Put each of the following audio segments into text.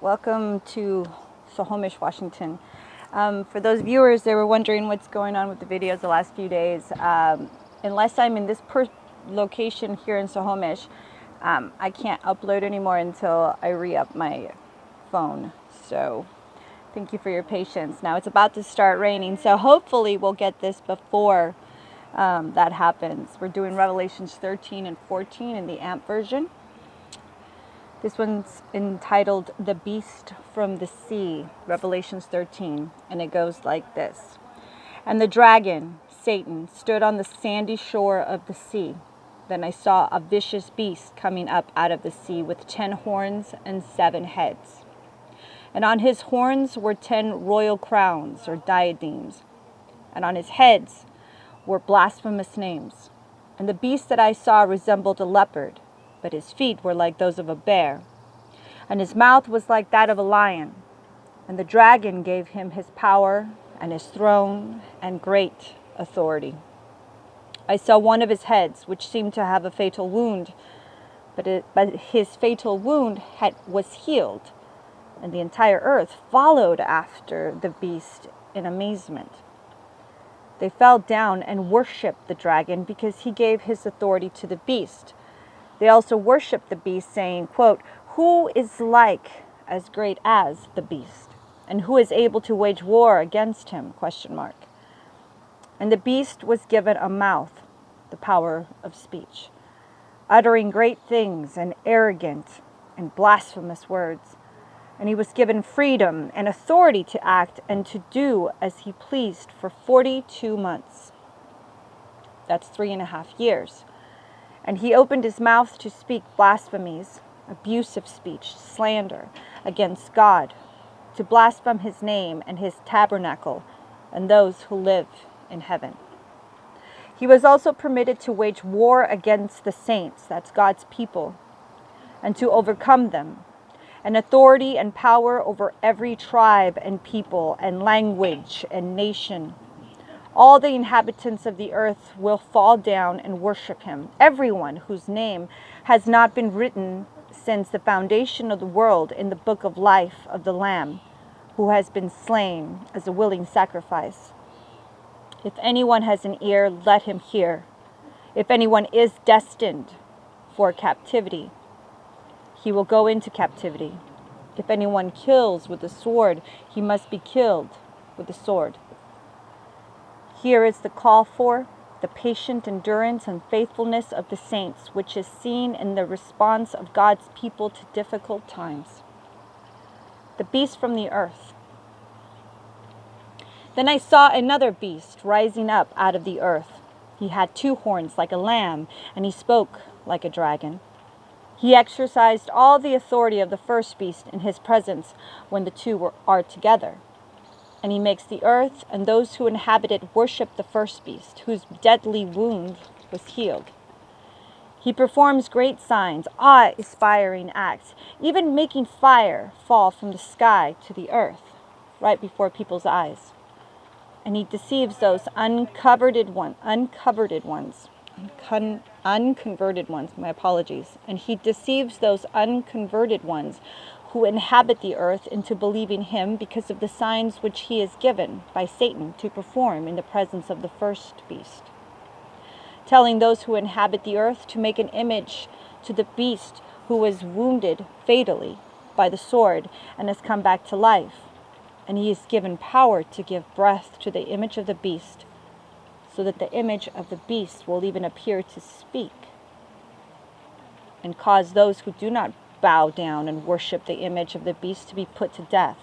Welcome to Snohomish, Washington. For those viewers that were wondering what's going on with the videos the last few days, unless I'm in this location here in Snohomish, I can't upload anymore until I re-up my phone. So thank you for your patience. Now it's about to start raining, so hopefully we'll get this before that happens. We're doing Revelations 13 and 14 in the AMP version. This one's entitled The Beast from the Sea, Revelations 13, and it goes like this. And the dragon, Satan, stood on the sandy shore of the sea. Then I saw a vicious beast coming up out of the sea with 10 horns and 7 heads. And on his horns were 10 royal crowns or diadems, and on his heads were blasphemous names. And the beast that I saw resembled a leopard, but his feet were like those of a bear, and his mouth was like that of a lion. And the dragon gave him his power and his throne and great authority. I saw one of his heads, which seemed to have a fatal wound, but his fatal wound was healed, and the entire earth followed after the beast in amazement. They fell down and worshipped the dragon because he gave his authority to the beast. They also worshipped the beast, saying, quote, "Who is like as great as the beast? And who is able to wage war against him?" ? And the beast was given a mouth, the power of speech, uttering great things and arrogant and blasphemous words. And he was given freedom and authority to act and to do as he pleased for 42 months. That's 3.5 years. And he opened his mouth to speak blasphemies, abusive speech, slander against God, to blaspheme his name and his tabernacle and those who live in heaven. He was also permitted to wage war against the saints, that's God's people, and to overcome them, and authority and power over every tribe and people and language and nation. All the inhabitants of the earth will fall down and worship him, everyone whose name has not been written since the foundation of the world in the book of life of the Lamb, who has been slain as a willing sacrifice. If anyone has an ear, let him hear. If anyone is destined for captivity, he will go into captivity. If anyone kills with the sword, he must be killed with the sword. Here is the call for the patient endurance and faithfulness of the saints, which is seen in the response of God's people to difficult times. The beast from the earth. Then I saw another beast rising up out of the earth. He had 2 horns like a lamb, and he spoke like a dragon. He exercised all the authority of the first beast in his presence when the two are together. And he makes the earth and those who inhabit it worship the first beast, whose deadly wound was healed. He performs great signs, awe-inspiring acts, even making fire fall from the sky to the earth, right before people's eyes. And he deceives those unconverted ones, my apologies. And he deceives those unconverted ones who inhabit the earth into believing him because of the signs which he is given by Satan to perform in the presence of the first beast, telling those who inhabit the earth to make an image to the beast who was wounded fatally by the sword and has come back to life. And he is given power to give breath to the image of the beast, so that the image of the beast will even appear to speak and cause those who do not bow down and worship the image of the beast to be put to death.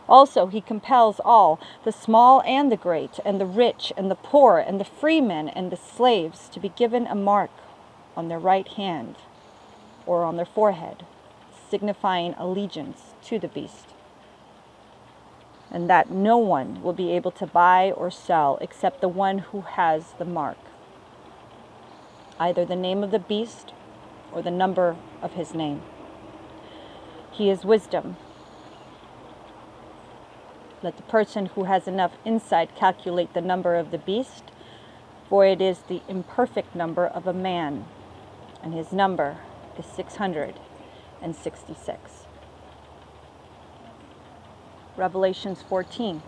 Also, he compels all, the small and the great, and the rich and the poor, and the freemen and the slaves, to be given a mark on their right hand or on their forehead, signifying allegiance to the beast, and that no one will be able to buy or sell except the one who has the mark, either the name of the beast or the number of his name. He is wisdom. Let the person who has enough insight calculate the number of the beast, for it is the imperfect number of a man, and his number is 666. Revelations 14.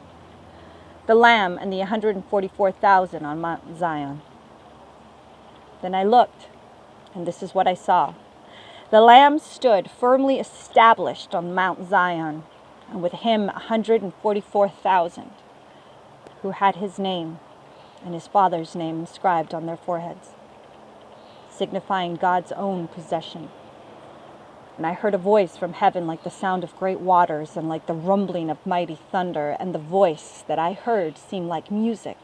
The Lamb and the 144,000 on Mount Zion. Then I looked, and this is what I saw. The Lamb stood firmly established on Mount Zion, and with him 144,000, who had his name and his Father's name inscribed on their foreheads, signifying God's own possession. And I heard a voice from heaven like the sound of great waters and like the rumbling of mighty thunder, and the voice that I heard seemed like music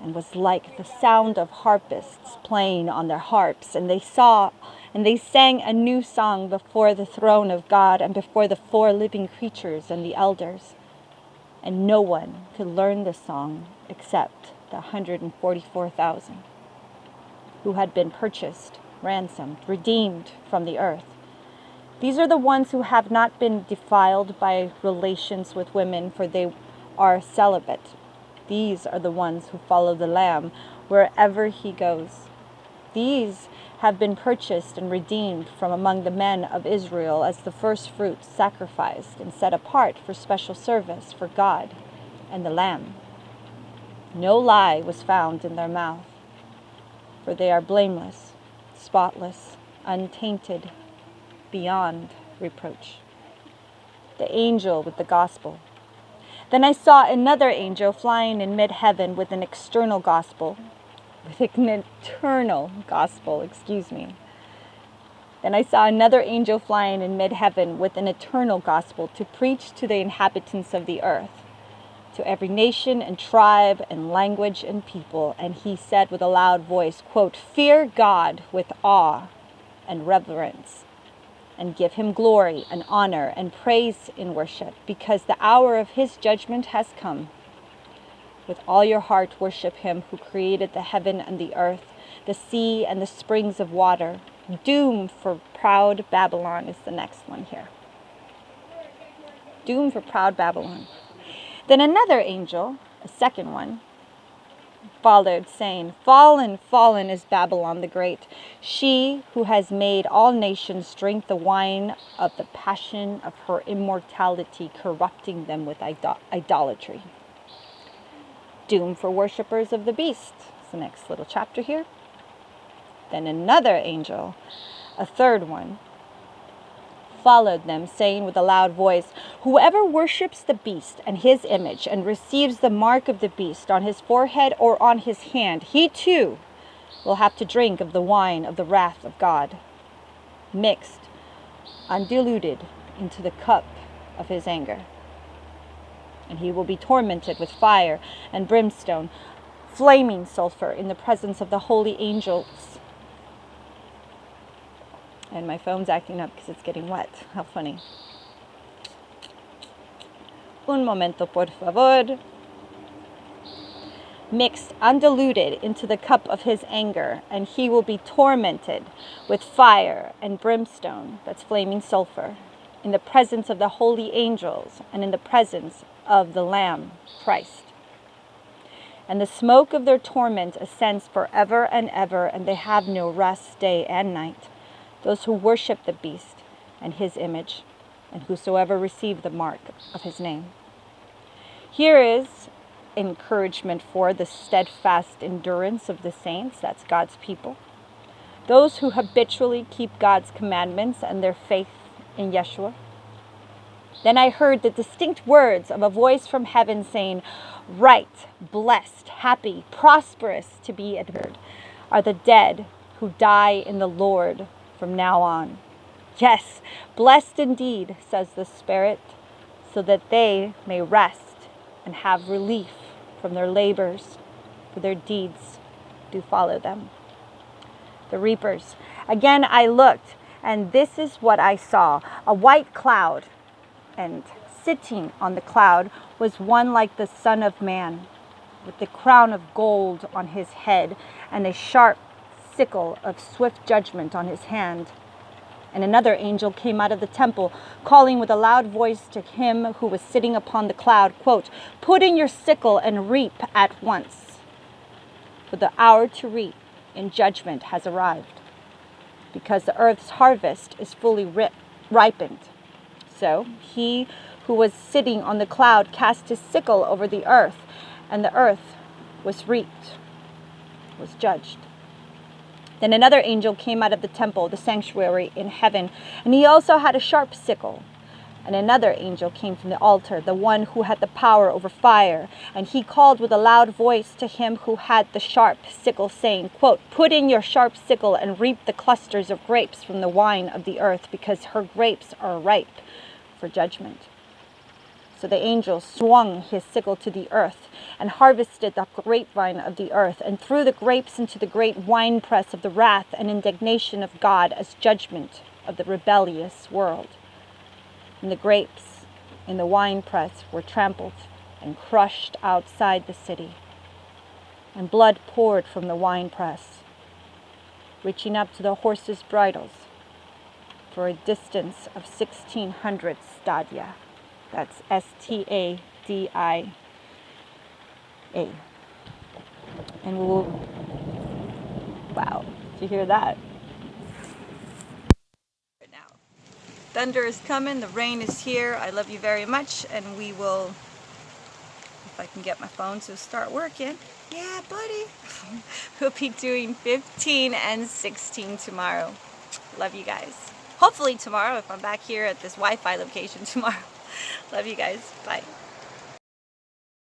and was like the sound of harpists playing on their harps, and they sang a new song before the throne of God and before the 4 living creatures and the elders. And no one could learn the song except the 144,000 who had been purchased, ransomed, redeemed from the earth. These are the ones who have not been defiled by relations with women, for they are celibate. These are the ones who follow the Lamb wherever he goes. These have been purchased and redeemed from among the men of Israel as the first fruits, sacrificed and set apart for special service for God and the Lamb. No lie was found in their mouth, for they are blameless, spotless, untainted, beyond reproach. The angel with the gospel. Then I saw another angel flying in mid-heaven with an external gospel, Then I saw another angel flying in mid-heaven with an eternal gospel to preach to the inhabitants of the earth, to every nation and tribe and language and people. And he said with a loud voice, quote, "Fear God with awe and reverence, and give him glory and honor and praise in worship, because the hour of his judgment has come. With all your heart worship him who created the heaven and the earth, the sea and the springs of water." Doom for proud Babylon is the next one here. Doom for proud Babylon. Then another angel, a second one, followed, saying, "Fallen, fallen is Babylon the Great, she who has made all nations drink the wine of the passion of her immortality, corrupting them with idolatry." Doom for worshippers of the beast. It's the next little chapter here. Then another angel, a third one, followed them, saying with a loud voice, "Whoever worships the beast and his image and receives the mark of the beast on his forehead or on his hand, he too will have to drink of the wine of the wrath of God, mixed, undiluted into the cup of his anger. And he will be tormented with fire and brimstone, flaming sulfur in the presence of the holy angels." And my phone's acting up because it's getting wet. How funny. Un momento, por favor. Mixed, undiluted into the cup of his anger, and he will be tormented with fire and brimstone, that's flaming sulfur, in the presence of the holy angels and in the presence of the Lamb, Christ. And the smoke of their torment ascends forever and ever, and they have no rest day and night, those who worship the beast and his image, and whosoever receive the mark of his name. Here is encouragement for the steadfast endurance of the saints, that's God's people, those who habitually keep God's commandments and their faith in Yeshua. Then I heard the distinct words of a voice from heaven saying, "Right, blessed, happy, prosperous to be admired are the dead who die in the Lord from now on. Yes, blessed indeed, says the Spirit, so that they may rest and have relief from their labors, for their deeds do follow them." The reapers. Again I looked, and this is what I saw: a white cloud, and sitting on the cloud was one like the Son of Man, with the crown of gold on his head and a sharp sickle of swift judgment on his hand. And another angel came out of the temple, calling with a loud voice to him who was sitting upon the cloud, quote, "Put in your sickle and reap at once, for the hour to reap in judgment has arrived, because the earth's harvest is fully ripened." so, he who was sitting on the cloud cast his sickle over the earth, and the earth was reaped, was judged. Then another angel came out of the temple, the sanctuary in heaven, and he also had a sharp sickle. And another angel came from the altar, the one who had the power over fire, and he called with a loud voice to him who had the sharp sickle, saying, quote, "Put in your sharp sickle and reap the clusters of grapes from the wine of the earth, because her grapes are ripe for judgment." So the angel swung his sickle to the earth and harvested the grapevine of the earth and threw the grapes into the great winepress of the wrath and indignation of God as judgment of the rebellious world. And the grapes in the winepress were trampled and crushed outside the city, and blood poured from the winepress, reaching up to the horses' bridles for a distance of 1,600 stadia. That's Stadia. And we'll, wow, did you hear that? Now, thunder is coming, the rain is here. I love you very much, and we will, if I can get my phone to start working. Yeah, buddy. We'll be doing 15 and 16 tomorrow. Love you guys. Hopefully tomorrow, if I'm back here at this Wi-Fi location tomorrow. Love you guys. Bye.